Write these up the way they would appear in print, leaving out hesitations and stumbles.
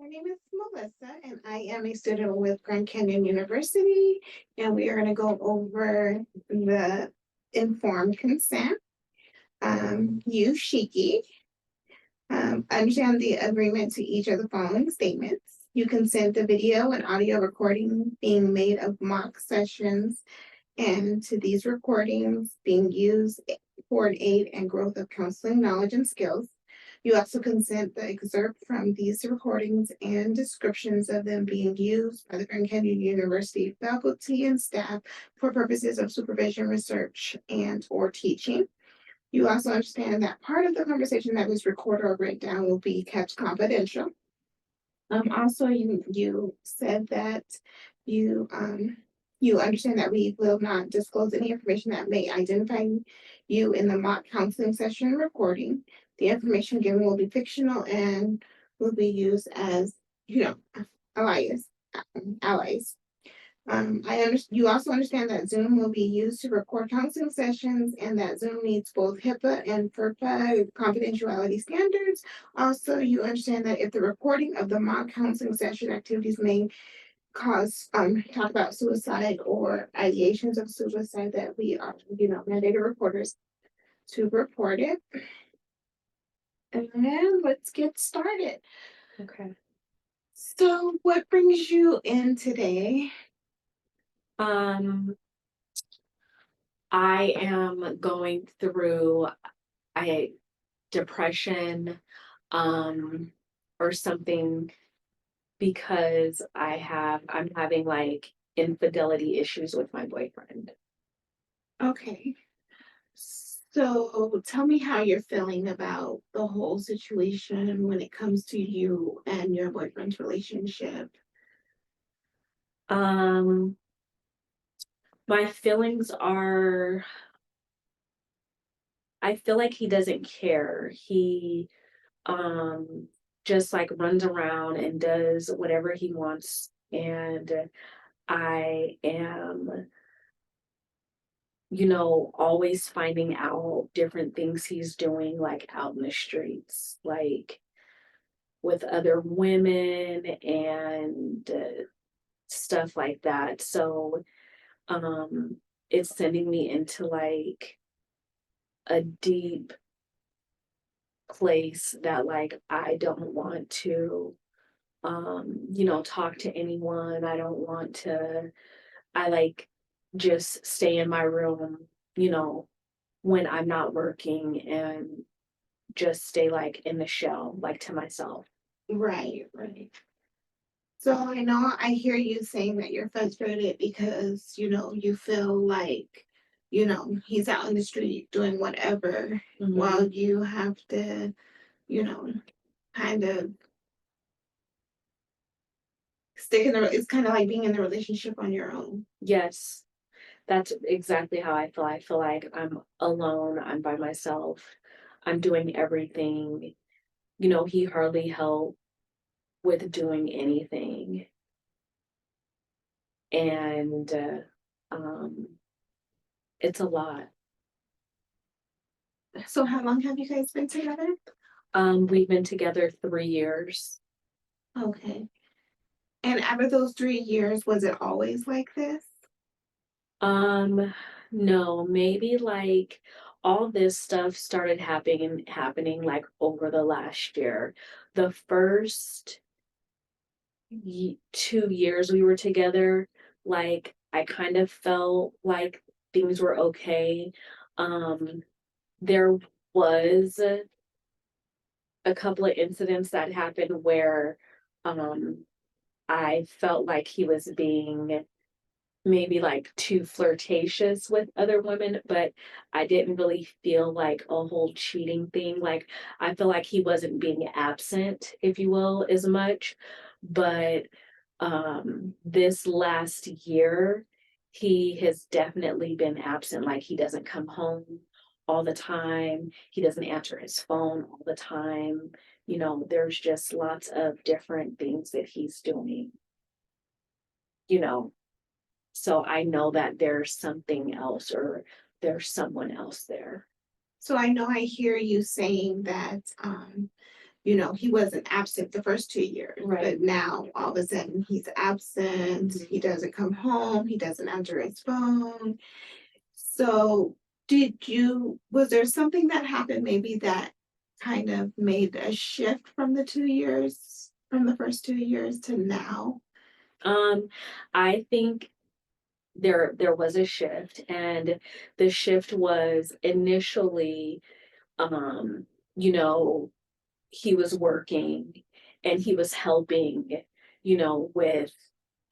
My name is Melissa, and I am a student with Grand Canyon University, and we are going to go over the informed consent. You, Shiki, understand the agreement to each of the following statements. You consent the video and audio recording being made of mock sessions and to these recordings being used for aid and growth of counseling knowledge and skills. You also consent the excerpt from these recordings and descriptions of them being used by the Grand Canyon University faculty and staff for purposes of supervision, research, and or teaching. You also understand that part of the conversation that was recorded or written down will be kept confidential. Also, you said that you you understand that we will not disclose any information that may identify you in the mock counseling session recording. The information given will be fictional and will be used as, allies, allies. You also understand that Zoom will be used to record counseling sessions and that Zoom meets both HIPAA and FERPA confidentiality standards. Also, you understand that if the recording of the mock counseling session activities may cause, talk about suicide or ideations of suicide, that we are, mandated reporters to report it. And then let's get started. Okay. So what brings you in today? I am going through a depression, or something because I'm having like infidelity issues with my boyfriend. Okay. So tell me how you're feeling about the whole situation when it comes to you and your boyfriend's relationship. Um, my feelings are, I feel like he doesn't care. He just like runs around and does whatever he wants, and I am, always finding out different things he's doing, like out in the streets, like with other women and stuff like that. So, um, it's sending me into like a deep place that like I don't want to, talk to anyone. I don't want to, I like just stay in my room, you know, when I'm not working and just stay like in the shell, like to myself. Right, right. So I know I hear you saying that you're frustrated because, you feel like, he's out in the street doing whatever while Mhm. you have to, you know, kind of stick in the, it's kind of like being in the relationship on your own. Yes, that's exactly how I feel. I feel like I'm alone, I'm by myself, I'm doing everything. He hardly helped with doing anything. And it's a lot. So how long have you guys been together? We've been together 3 years. Okay. And out of those 3 years, was it always like this? Um, no, maybe like all this stuff started happening like over the last year. The first 2 years we were together, like I kind of felt like things were okay. Um, there was a couple of incidents that happened where um I felt like he was being maybe like too flirtatious with other women, but I didn't really feel like a whole cheating thing. Like I feel like he wasn't being absent, if you will, as much. But this last year, he has definitely been absent. Like he doesn't come home all the time. He doesn't answer his phone all the time. There's just lots of different things that he's doing, you know, so I know that there's something else or there's someone else there. So I know I hear you saying that you know, he wasn't absent the first 2 years, Right. but now all of a sudden he's absent, Mhm. he doesn't come home, he doesn't answer his phone. So was there something that happened maybe that kind of made a shift from the 2 years, from the first 2 years to now? Um, I think there was a shift, and the shift was initially, um, you know, he was working and he was helping, with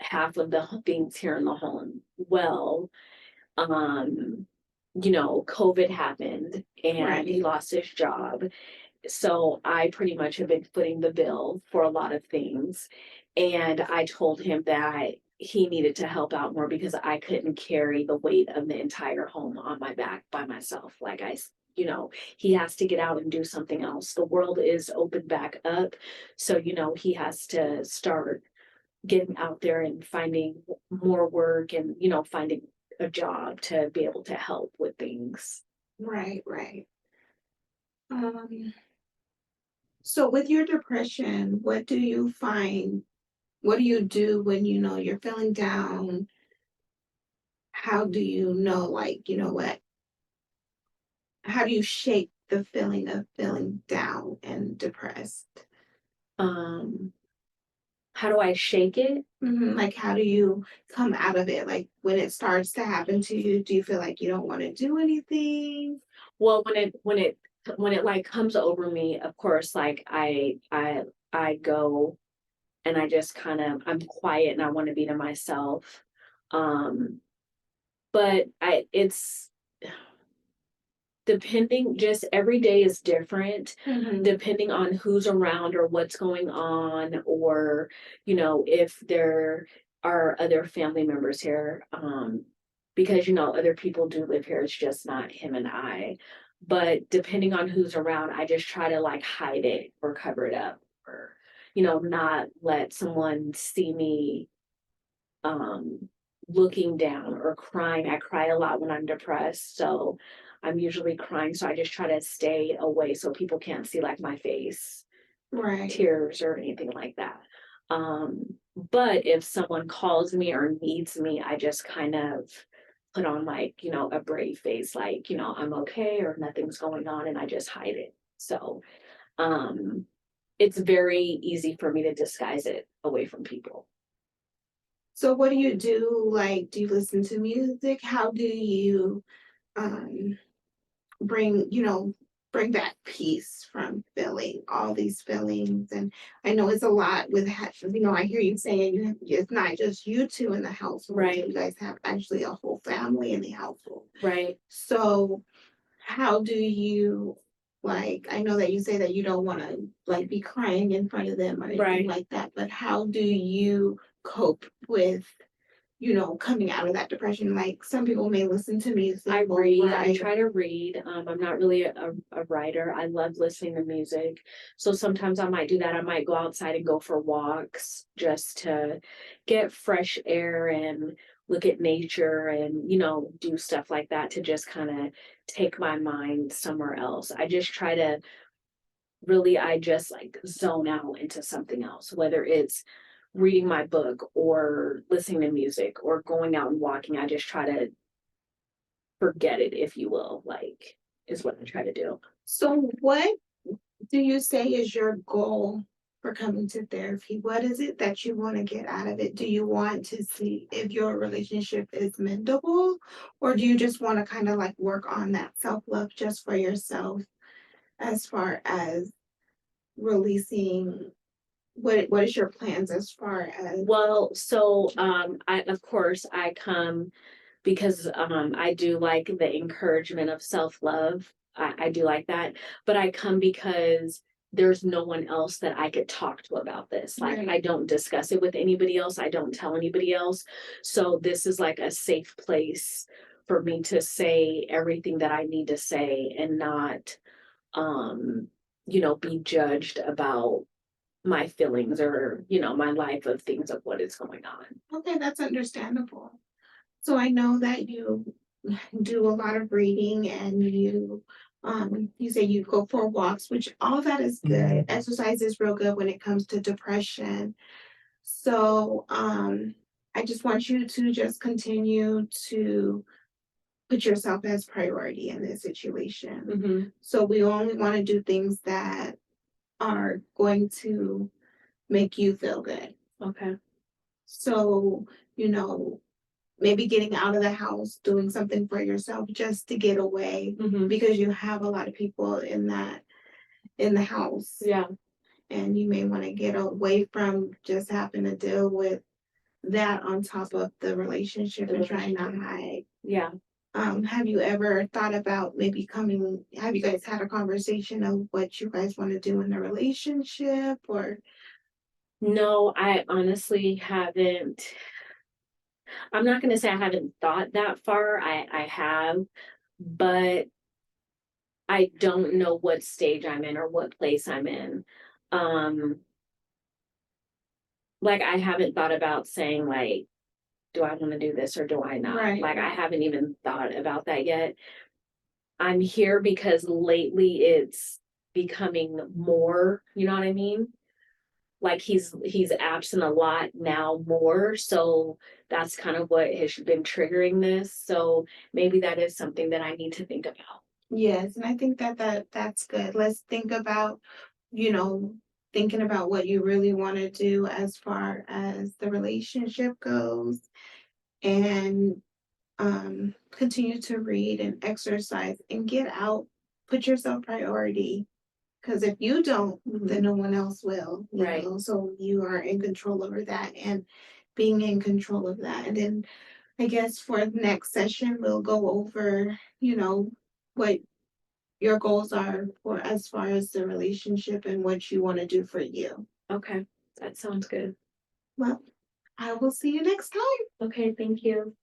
half of the things here in the home. Well, um, COVID happened and he Right, lost his job. So I pretty much have been footing the bill for a lot of things. And I told him that he needed to help out more because I couldn't carry the weight of the entire home on my back by myself. He has to get out and do something else. The world is opened back up. So, he has to start getting out there and finding more work and, finding a job to be able to help with things. right, right. Um, so with your depression, what do you do when you know you're feeling down? How do you know, like, you know what? How do you shake the feeling of feeling down and depressed? Um, how do I shake it? Like, how do you come out of it? Like, when it starts to happen to you, do you feel like you don't want to do anything? Well, when it like comes over me, of course, like I go and I just kind of I'm quiet and I want to be to myself. Um, but I it's depending, just every day is different Mhm. depending on who's around or what's going on, or if there are other family members here, because other people do live here, it's just not him and I. But depending on who's around, I just try to like hide it or cover it up, or not let someone see me um looking down or crying. I cry a lot when I'm depressed, so I'm usually crying, so I just try to stay away so people can't see like my face, Right. tears or anything like that. But if someone calls me or needs me, I just kind of put on like, a brave face, like, I'm okay or nothing's going on, and I just hide it. So um it's very easy for me to disguise it away from people. So what do you do? Like, do you listen to music? How do you um bring, bring that peace from feeling all these feelings? And I know it's a lot with, I hear you saying it's not just you two in the household. Right, You guys have actually a whole family in the household. right, So how do you, like, I know that you say that you don't want to like be crying in front of them or anything right. like that, but how do you cope with, coming out of that depression? Like, some people may listen to music I or read. I write. try to read. I'm not really a writer. I love listening to music. So sometimes I might do that. I might go outside and go for walks just to get fresh air and look at nature and, do stuff like that to just kind of take my mind somewhere else. I just like zone out into something else, whether it's reading my book or listening to music or going out and walking. I just try to forget it, if you will, like, is what I try to do. So what do you say is your goal for coming to therapy? What is it that you want to get out of it? Do you want to see if your relationship is mendable, or do you just want to kind of like work on that self-love just for yourself, as far as releasing? What is your plans as far as? Well, so I of course I come because I do like the encouragement of self-love. I do like that. But I come because there's no one else that I could talk to about this. Like, Right. I don't discuss it with anybody else. I don't tell anybody else. So this is like a safe place for me to say everything that I need to say and not um be judged about my feelings or my life of things of what is going on. Okay, that's understandable. So I know that you do a lot of reading and you You say you go for walks, which all that is good. Exercise is real good when it comes to depression. So, I just want you to just continue to put yourself as priority in this situation. Mhm. So we only want to do things that are going to make you feel good. Okay. So, you know, maybe getting out of the house, doing something for yourself just to get away Mhm. because you have a lot of people in the house. Yeah. And you may want to get away from just having to deal with that on top of the relationship The and trying to relationship. hide. Yeah. Have you ever thought about maybe have you guys had a conversation of what you guys want to do in the relationship or? No, I honestly haven't. I'm not gonna say I haven't thought that far. I have, but I don't know what stage I'm in or what place I'm in. Um, like I haven't thought about saying like, do I want to do this or do I not? Right, Like I right. haven't even thought about that yet. I'm here because lately it's becoming more, you know what I mean? Like he's absent a lot now more, so that's kind of what has been triggering this. So maybe that is something that I need to think about. Yes, and I think that's good. Let's think about, you know, thinking about what you really want to do as far as the relationship goes and continue to read and exercise and get out, put yourself priority. Because if you don't, then no one else will, Right. So you are in control over that and being in control of that. And then I guess for the next session, we'll go over, what your goals are for as far as the relationship and what you want to do for you. Okay. That sounds good. Well, I will see you next time. Okay, thank you.